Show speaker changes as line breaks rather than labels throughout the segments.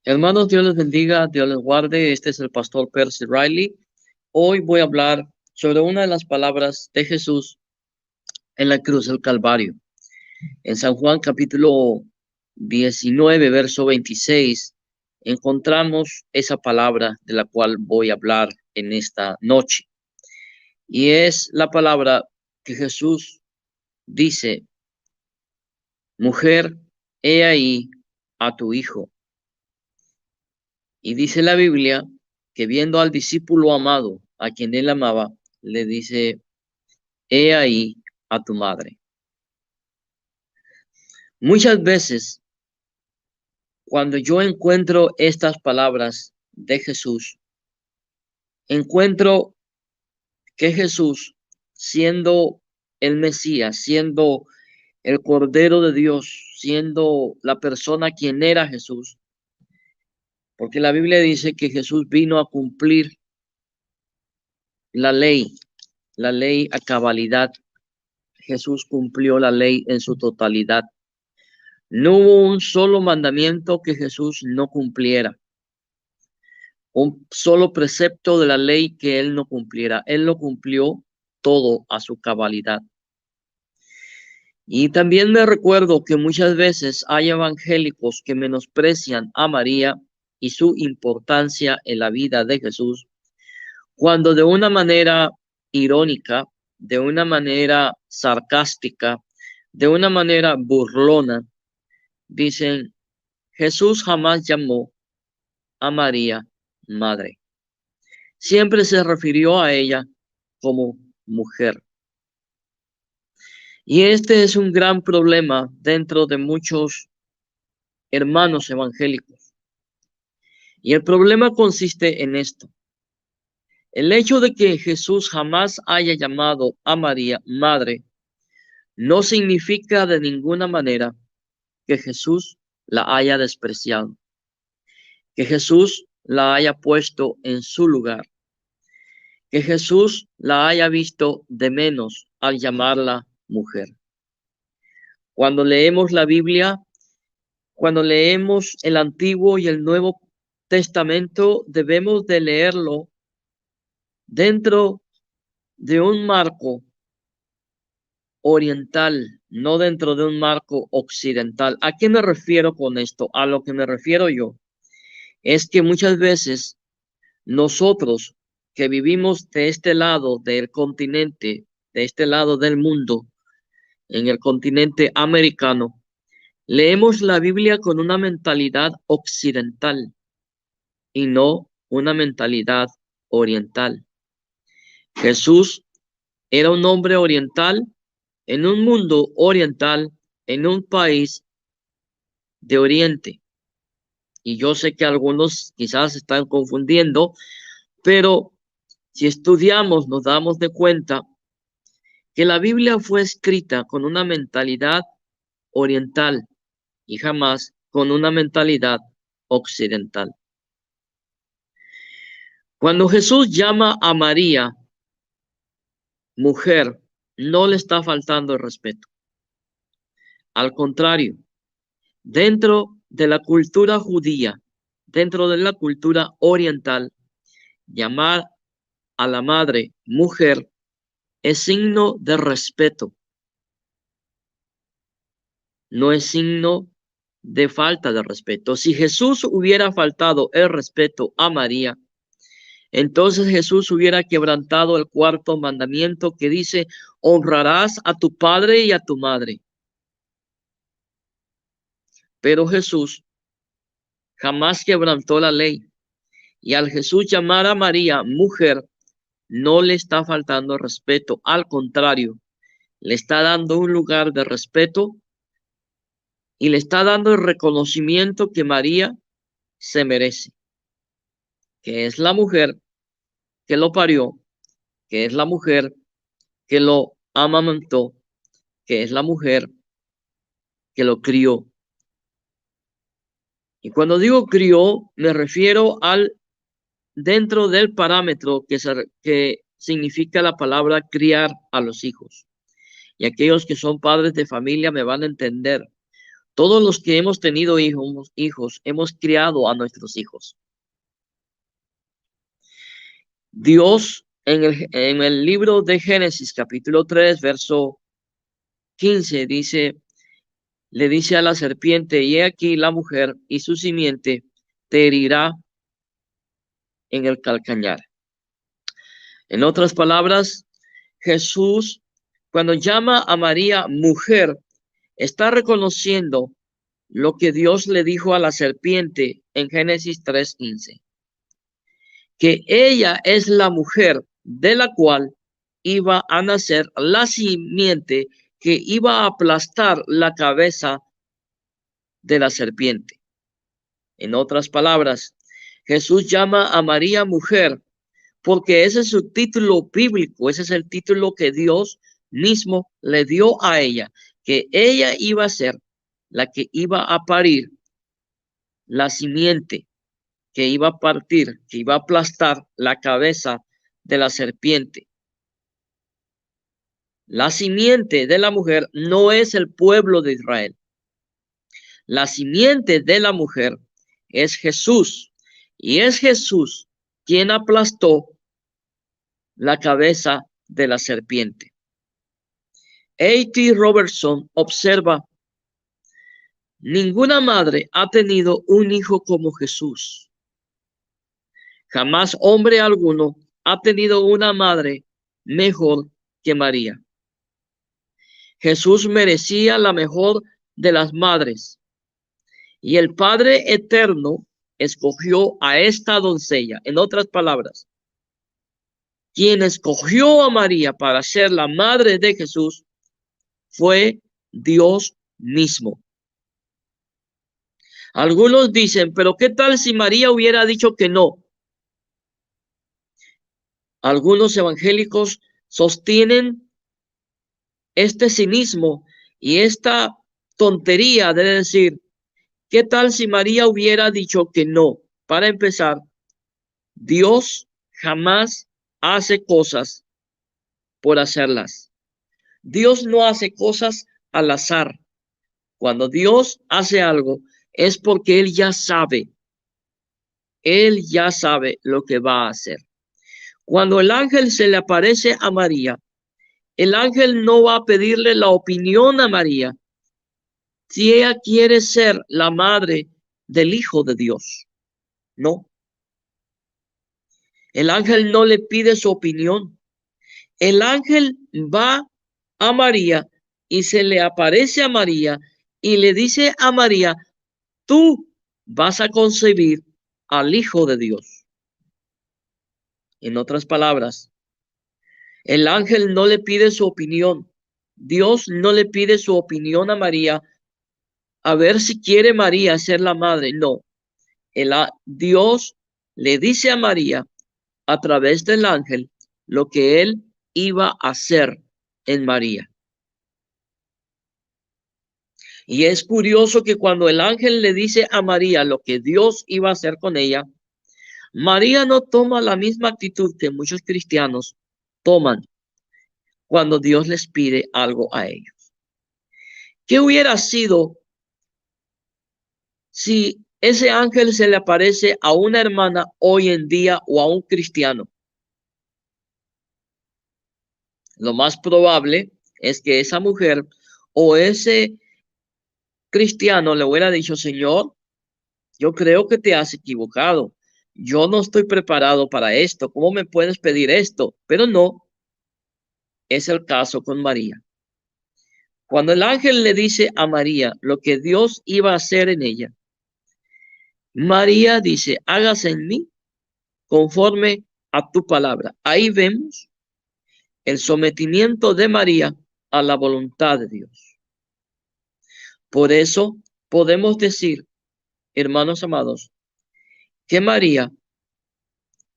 Hermanos, Dios les bendiga, Dios les guarde. Este es el pastor Percy Riley. Hoy voy a hablar sobre una de las palabras de Jesús en la cruz del Calvario. En San Juan capítulo 19, verso 26, encontramos esa palabra de la cual voy a hablar en esta noche. Y es la palabra que Jesús dice: mujer, he ahí a tu hijo. Y dice la Biblia que viendo al discípulo amado, a quien él amaba, le dice: he ahí a tu madre. Muchas veces, cuando yo encuentro estas palabras de Jesús, encuentro que Jesús, siendo el Mesías, siendo el Cordero de Dios, siendo la persona quien era Jesús, porque la Biblia dice que Jesús vino a cumplir la ley a cabalidad. Jesús cumplió la ley en su totalidad. No hubo un solo mandamiento que Jesús no cumpliera, un solo precepto de la ley que él no cumpliera. Él lo cumplió todo a su cabalidad. Y también me recuerdo que muchas veces hay evangélicos que menosprecian a María y su importancia en la vida de Jesús, cuando de una manera irónica, de una manera sarcástica, de una manera burlona, dicen: Jesús jamás llamó a María madre. Siempre se refirió a ella como mujer. Y este es un gran problema dentro de muchos hermanos evangélicos. Y el problema consiste en esto: el hecho de que Jesús jamás haya llamado a María madre no significa de ninguna manera que Jesús la haya despreciado, que Jesús la haya puesto en su lugar, que Jesús la haya visto de menos al llamarla mujer. Cuando leemos la Biblia, cuando leemos el Antiguo y el Nuevo Testamento, debemos de leerlo dentro de un marco oriental, no dentro de un marco occidental. ¿A qué me refiero con esto? A lo que me refiero yo es que muchas veces nosotros que vivimos de este lado del continente, de este lado del mundo, en el continente americano, leemos la Biblia con una mentalidad occidental y no una mentalidad oriental. Jesús era un hombre oriental en un mundo oriental, en un país de Oriente. Y yo sé que algunos quizás están confundiendo, pero si estudiamos nos damos de cuenta que la Biblia fue escrita con una mentalidad oriental y jamás con una mentalidad occidental. Cuando Jesús llama a María mujer, no le está faltando el respeto. Al contrario, dentro de la cultura judía, dentro de la cultura oriental, llamar a la madre mujer es signo de respeto, no es signo de falta de respeto. Si Jesús hubiera faltado el respeto a María, entonces Jesús hubiera quebrantado el cuarto mandamiento que dice: honrarás a tu padre y a tu madre. Pero Jesús jamás quebrantó la ley. Y al Jesús llamar a María mujer, no le está faltando respeto. Al contrario, le está dando un lugar de respeto y le está dando el reconocimiento que María se merece, que es la mujer que lo parió, que es la mujer que lo amamantó, que es la mujer que lo crió. Y cuando digo crió, me refiero al dentro del parámetro que significa la palabra criar a los hijos. Y aquellos que son padres de familia me van a entender. Todos los que hemos tenido hijos, hemos criado a nuestros hijos. Dios en el libro de Génesis, capítulo 3, verso 15, le dice a la serpiente, y he aquí la mujer y su simiente te herirá en el calcañar. En otras palabras, Jesús, cuando llama a María mujer, está reconociendo lo que Dios le dijo a la serpiente en Génesis 3:15, que ella es la mujer de la cual iba a nacer la simiente que iba a aplastar la cabeza de la serpiente. En otras palabras, Jesús llama a María mujer porque ese es su título bíblico, ese es el título que Dios mismo le dio a ella, que ella iba a ser la que iba a parir la simiente, que iba a partir, que iba a aplastar la cabeza de la serpiente. La simiente de la mujer no es el pueblo de Israel. La simiente de la mujer es Jesús, y es Jesús quien aplastó la cabeza de la serpiente. A.T. Robertson observa, ninguna madre ha tenido un hijo como Jesús. Jamás hombre alguno ha tenido una madre mejor que María. Jesús merecía la mejor de las madres, y el Padre Eterno escogió a esta doncella. En otras palabras, quien escogió a María para ser la madre de Jesús fue Dios mismo. Algunos dicen, pero ¿qué tal si María hubiera dicho que no? Algunos evangélicos sostienen este cinismo y esta tontería de decir, ¿qué tal si María hubiera dicho que no? Para empezar, Dios jamás hace cosas por hacerlas. Dios no hace cosas al azar. Cuando Dios hace algo es porque Él ya sabe lo que va a hacer. Cuando el ángel se le aparece a María, el ángel no va a pedirle la opinión a María si ella quiere ser la madre del Hijo de Dios. No. El ángel no le pide su opinión. El ángel va a María y se le aparece a María y le dice a María, tú vas a concebir al Hijo de Dios. En otras palabras, el ángel no le pide su opinión. Dios no le pide su opinión a María a ver si quiere María ser la madre. No. Dios le dice a María a través del ángel lo que él iba a hacer en María. Y es curioso que cuando el ángel le dice a María lo que Dios iba a hacer con ella, María no toma la misma actitud que muchos cristianos toman cuando Dios les pide algo a ellos. ¿Qué hubiera sido si ese ángel se le aparece a una hermana hoy en día o a un cristiano? Lo más probable es que esa mujer o ese cristiano le hubiera dicho, Señor, yo creo que te has equivocado. Yo no estoy preparado para esto. ¿Cómo me puedes pedir esto? Pero no es el caso con María. Cuando el ángel le dice a María lo que Dios iba a hacer en ella, María dice, hágase en mí conforme a tu palabra. Ahí vemos el sometimiento de María a la voluntad de Dios. Por eso podemos decir, hermanos amados, que María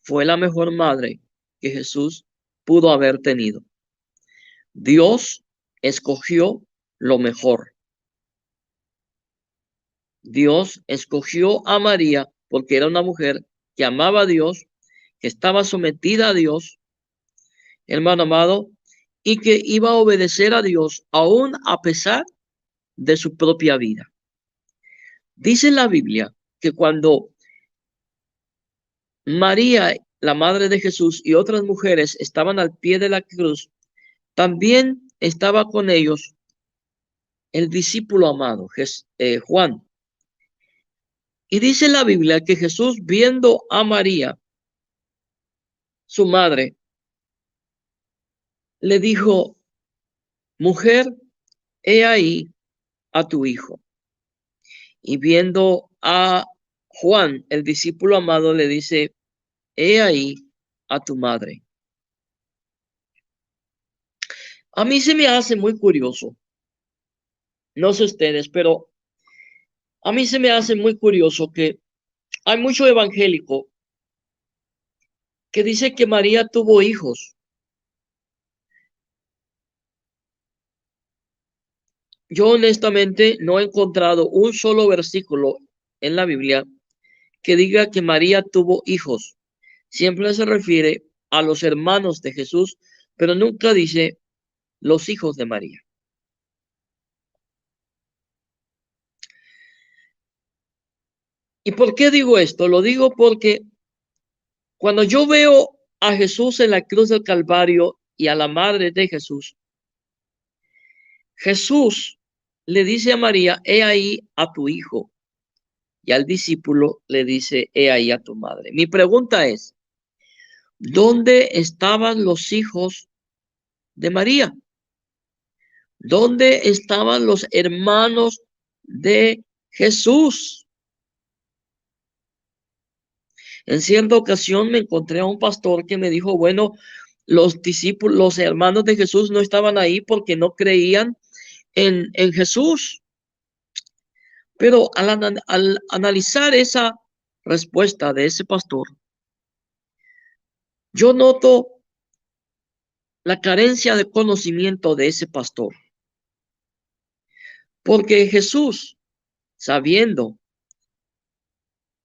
fue la mejor madre que Jesús pudo haber tenido. Dios escogió lo mejor. Dios escogió a María porque era una mujer que amaba a Dios, que estaba sometida a Dios, hermano amado, y que iba a obedecer a Dios aún a pesar de su propia vida. Dice la Biblia que cuando María, la madre de Jesús, y otras mujeres estaban al pie de la cruz, también estaba con ellos el discípulo amado, Juan. Y dice la Biblia que Jesús, viendo a María, su madre, le dijo: mujer, he ahí a tu hijo. Y viendo a Juan, el discípulo amado, le dice: he ahí a tu madre. A mí se me hace muy curioso, no sé ustedes, pero a mí se me hace muy curioso que hay mucho evangélico que dice que María tuvo hijos. Yo honestamente no he encontrado un solo versículo en la Biblia que diga que María tuvo hijos. Siempre se refiere a los hermanos de Jesús, pero nunca dice los hijos de María. ¿Y por qué digo esto? Lo digo porque cuando yo veo a Jesús en la cruz del Calvario y a la madre de Jesús, Jesús le dice a María: he ahí a tu hijo. Y al discípulo le dice: he ahí a tu madre. Mi pregunta es: ¿dónde estaban los hijos de María? ¿Dónde estaban los hermanos de Jesús? En cierta ocasión me encontré a un pastor que me dijo: bueno, los discípulos, los hermanos de Jesús no estaban ahí porque no creían en Jesús. Pero al analizar esa respuesta de ese pastor, yo noto la carencia de conocimiento de ese pastor. Porque Jesús, sabiendo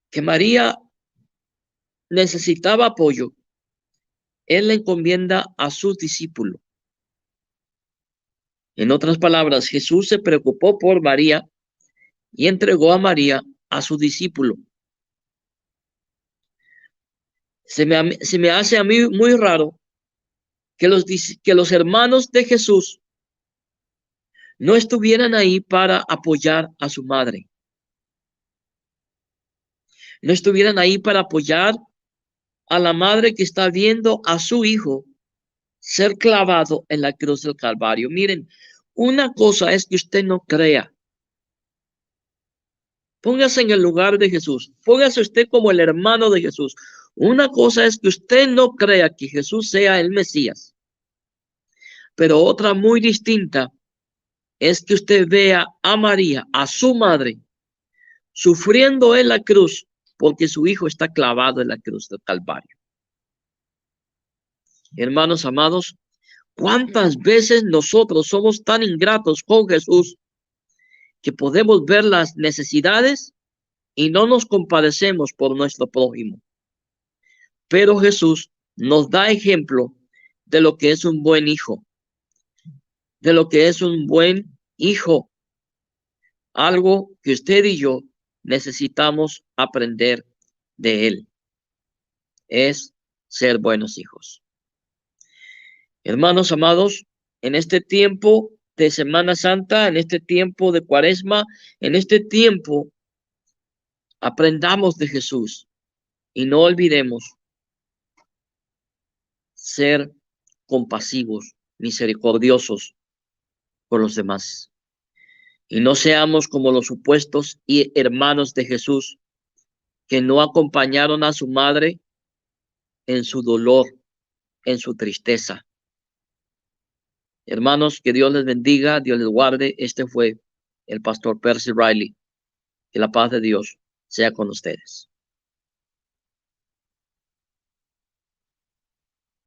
que María necesitaba apoyo, él le encomienda a sus discípulos. En otras palabras, Jesús se preocupó por María y entregó a María a su discípulo. Se me hace a mí muy raro que los hermanos de Jesús no estuvieran ahí para apoyar a su madre. No estuvieran ahí para apoyar a la madre que está viendo a su hijo ser clavado en la cruz del Calvario. Miren, una cosa es que usted no crea. Póngase en el lugar de Jesús. Póngase usted como el hermano de Jesús. Una cosa es que usted no crea que Jesús sea el Mesías. Pero otra muy distinta es que usted vea a María, a su madre, sufriendo en la cruz porque su hijo está clavado en la cruz del Calvario. Hermanos amados, ¿cuántas veces nosotros somos tan ingratos con Jesús que podemos ver las necesidades y no nos compadecemos por nuestro prójimo? Pero Jesús nos da ejemplo de lo que es un buen hijo, de lo que es un buen hijo, algo que usted y yo necesitamos aprender de él, es ser buenos hijos. Hermanos amados, en este tiempo de Semana Santa, en este tiempo de Cuaresma, en este tiempo, aprendamos de Jesús y no olvidemos ser compasivos, misericordiosos con los demás. Y no seamos como los supuestos hermanos de Jesús que no acompañaron a su madre en su dolor, en su tristeza. Hermanos, que Dios les bendiga, Dios les guarde. Este fue el pastor Percy Riley. Que la paz de Dios sea con ustedes.